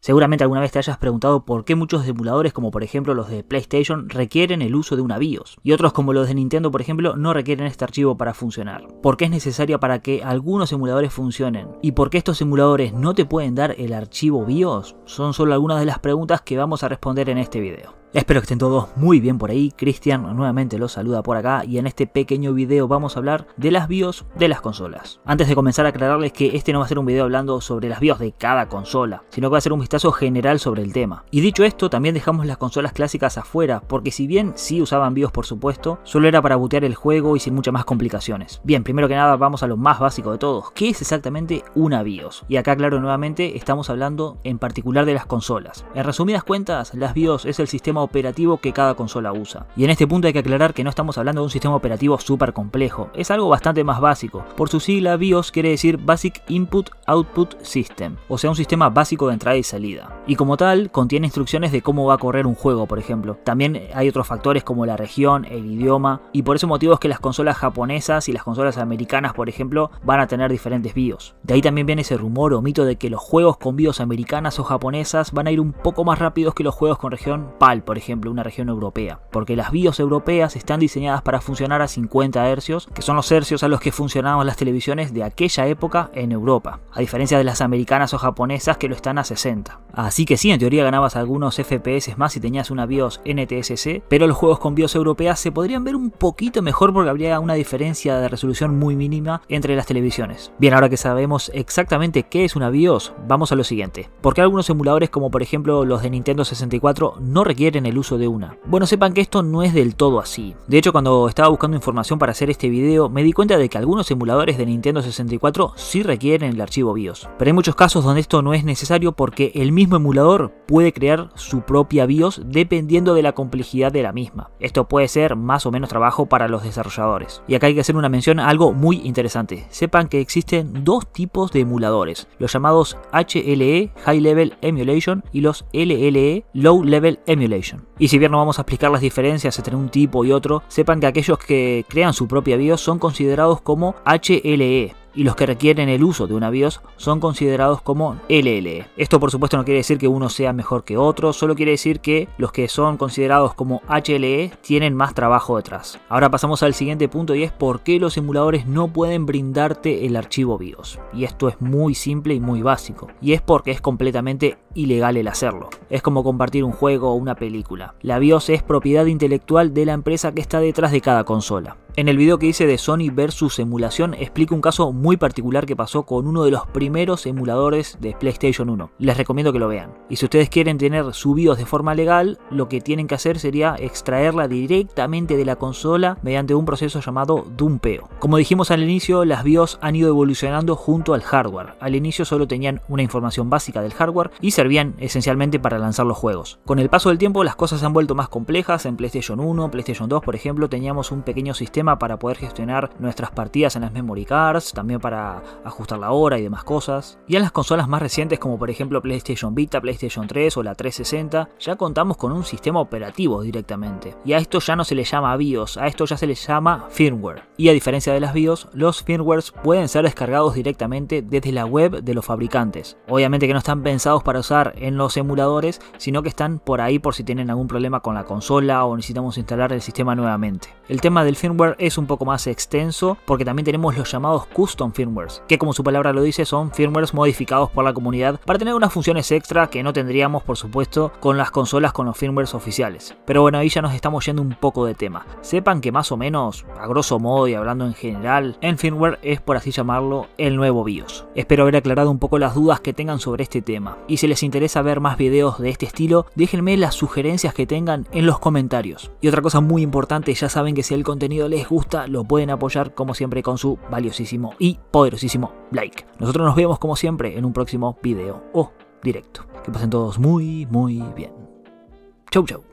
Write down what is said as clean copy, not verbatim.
Seguramente alguna vez te hayas preguntado por qué muchos emuladores, como por ejemplo los de PlayStation, requieren el uso de una BIOS, y otros como los de Nintendo, por ejemplo, no requieren este archivo para funcionar. ¿Por qué es necesaria para que algunos emuladores funcionen? ¿Y por qué estos emuladores no te pueden dar el archivo BIOS? Son solo algunas de las preguntas que vamos a responder en este video. Espero que estén todos muy bien por ahí. Cristian nuevamente los saluda por acá y en este pequeño video vamos a hablar de las BIOS de las consolas. Antes de comenzar, aclararles que este no va a ser un video hablando sobre las BIOS de cada consola, sino que va a ser un vistazo general sobre el tema. Y dicho esto, también dejamos las consolas clásicas afuera, porque si bien sí usaban BIOS por supuesto, solo era para bootear el juego y sin muchas más complicaciones. Bien, primero que nada vamos a lo más básico de todos. ¿Qué es exactamente una BIOS? Y acá claro, nuevamente estamos hablando en particular de las consolas. En resumidas cuentas, las BIOS es el sistema operativo que cada consola usa. Y en este punto hay que aclarar que no estamos hablando de un sistema operativo súper complejo, es algo bastante más básico. Por su sigla, BIOS quiere decir Basic Input Output System, o sea un sistema básico de entrada y salida. Y como tal, contiene instrucciones de cómo va a correr un juego, por ejemplo. También hay otros factores como la región, el idioma, y por ese motivo es que las consolas japonesas y las consolas americanas, por ejemplo, van a tener diferentes BIOS. De ahí también viene ese rumor o mito de que los juegos con BIOS americanas o japonesas van a ir un poco más rápidos que los juegos con región PAL, por ejemplo, una región europea, porque las BIOS europeas están diseñadas para funcionar a 50 Hz, que son los hercios a los que funcionaban las televisiones de aquella época en Europa, a diferencia de las americanas o japonesas que lo están a 60. Así que sí, en teoría ganabas algunos FPS más si tenías una BIOS NTSC, pero los juegos con BIOS europeas se podrían ver un poquito mejor porque habría una diferencia de resolución muy mínima entre las televisiones. Bien, ahora que sabemos exactamente qué es una BIOS, vamos a lo siguiente. ¿Por qué algunos emuladores como por ejemplo los de Nintendo 64 no requieren el uso de una? Bueno, sepan que esto no es del todo así. De hecho, cuando estaba buscando información para hacer este video, me di cuenta de que algunos emuladores de Nintendo 64 sí requieren el archivo BIOS. Pero hay muchos casos donde esto no es necesario porque el mismo emulador puede crear su propia BIOS dependiendo de la complejidad de la misma. Esto puede ser más o menos trabajo para los desarrolladores. Y acá hay que hacer una mención a algo muy interesante. Sepan que existen dos tipos de emuladores, los llamados HLE, High Level Emulation, y los LLE, Low Level Emulation. Y si bien no vamos a explicar las diferencias entre un tipo y otro, sepan que aquellos que crean su propia BIOS son considerados como HLE. Y los que requieren el uso de una BIOS son considerados como LLE. Esto por supuesto no quiere decir que uno sea mejor que otro, solo quiere decir que los que son considerados como HLE tienen más trabajo detrás. Ahora pasamos al siguiente punto y es por qué los emuladores no pueden brindarte el archivo BIOS. Y esto es muy simple y muy básico. Y es porque es completamente ilegal el hacerlo. Es como compartir un juego o una película. La BIOS es propiedad intelectual de la empresa que está detrás de cada consola. En el video que hice de Sony versus emulación explico un caso muy particular que pasó con uno de los primeros emuladores de PlayStation 1. Les recomiendo que lo vean. Y si ustedes quieren tener su BIOS de forma legal, lo que tienen que hacer sería extraerla directamente de la consola mediante un proceso llamado dumpeo. Como dijimos al inicio, las BIOS han ido evolucionando junto al hardware. Al inicio solo tenían una información básica del hardware y servían esencialmente para lanzar los juegos. Con el paso del tiempo las cosas se han vuelto más complejas. En PlayStation 1, PlayStation 2 por ejemplo teníamos un pequeño sistema para poder gestionar nuestras partidas en las memory cards, también para ajustar la hora y demás cosas. Y en las consolas más recientes como por ejemplo PlayStation Vita, PlayStation 3 o la 360 ya contamos con un sistema operativo directamente. Y a esto ya no se le llama BIOS, a esto ya se le llama firmware. Y a diferencia de las BIOS, los firmwares pueden ser descargados directamente desde la web de los fabricantes. Obviamente que no están pensados para usar en los emuladores, sino que están por ahí por si tienen algún problema con la consola o necesitamos instalar el sistema nuevamente. El tema del firmware es un poco más extenso porque también tenemos los llamados custom firmwares, que como su palabra lo dice son firmwares modificados por la comunidad para tener unas funciones extra que no tendríamos por supuesto con las consolas con los firmwares oficiales. Pero bueno, ahí ya nos estamos yendo un poco de tema. Sepan que más o menos, a grosso modo y hablando en general, el firmware es por así llamarlo el nuevo BIOS. Espero haber aclarado un poco las dudas que tengan sobre este tema. Y si les interesa ver más videos de este estilo, déjenme las sugerencias que tengan en los comentarios. Y otra cosa muy importante, ya saben que si el contenido les gusta, lo pueden apoyar como siempre con su valiosísimo y poderosísimo like. Nosotros nos vemos como siempre en un próximo video o directo. Que pasen todos muy bien. Chau chau.